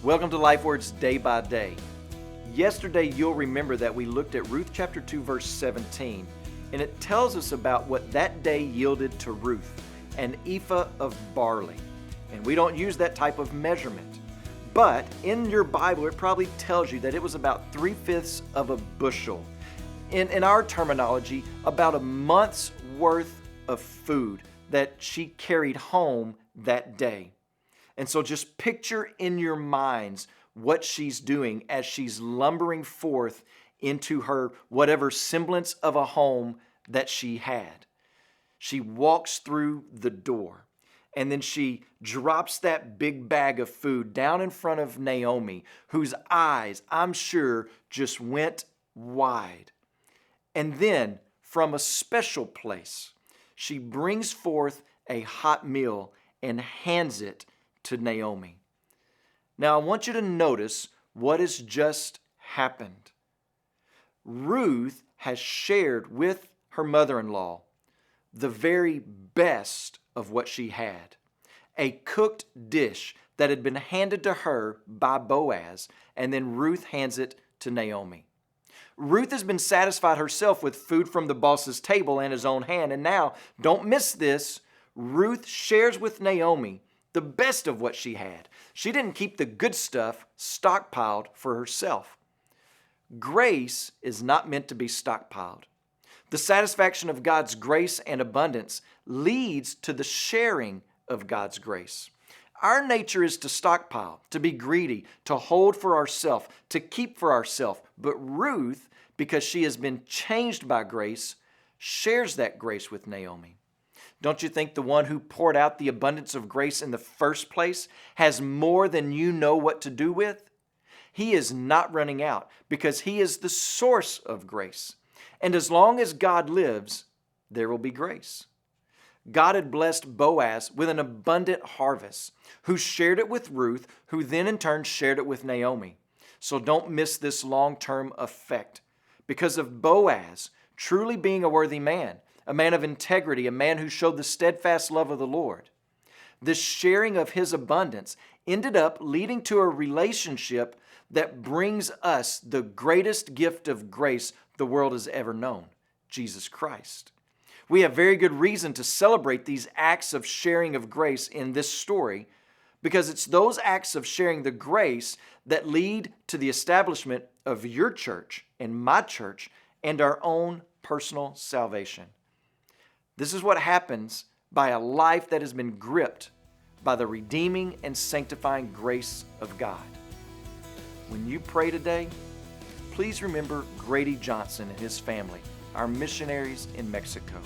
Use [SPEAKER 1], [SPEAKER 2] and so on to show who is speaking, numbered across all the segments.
[SPEAKER 1] Welcome to Life Words Day by Day. Yesterday, you'll remember that we looked at Ruth chapter 2, verse 17, and it tells us about what that day yielded to Ruth, an ephah of barley. And we don't use that type of measurement. But in your Bible, it probably tells you that it was about 3/5 of a bushel. In our terminology, about a month's worth of food that she carried home that day. And so just picture in your minds what she's doing as she's lumbering forth into her whatever semblance of a home that she had. She walks through the door, and then she drops that big bag of food down in front of Naomi, whose eyes, I'm sure, just went wide. And then, from a special place, she brings forth a hot meal and hands it to Naomi. Now, I want you to notice what has just happened. Ruth has shared with her mother-in-law the very best of what she had, a cooked dish that had been handed to her by Boaz, and then Ruth hands it to Naomi. Ruth has been satisfied herself with food from the boss's table and his own hand, and now, don't miss this, Ruth shares with Naomi the best of what she had. She didn't keep the good stuff stockpiled for herself. Grace is not meant to be stockpiled. The satisfaction of God's grace and abundance leads to the sharing of God's grace. Our nature is to stockpile, to be greedy, to hold for ourselves, to keep for ourselves. But Ruth, because she has been changed by grace, shares that grace with Naomi. Don't you think the one who poured out the abundance of grace in the first place has more than you know what to do with? He is not running out because he is the source of grace. And as long as God lives, there will be grace. God had blessed Boaz with an abundant harvest, who shared it with Ruth, who then in turn shared it with Naomi. So don't miss this long-term effect. Because of Boaz truly being a worthy man, a man of integrity, a man who showed the steadfast love of the Lord, this sharing of his abundance ended up leading to a relationship that brings us the greatest gift of grace the world has ever known, Jesus Christ. We have very good reason to celebrate these acts of sharing of grace in this story because it's those acts of sharing the grace that lead to the establishment of your church and my church and our own personal salvation. This is what happens by a life that has been gripped by the redeeming and sanctifying grace of God. When you pray today, please remember Grady Johnson and his family, our missionaries in Mexico.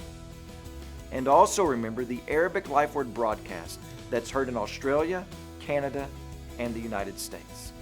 [SPEAKER 1] And also remember the Arabic Life Word broadcast that's heard in Australia, Canada, and the United States.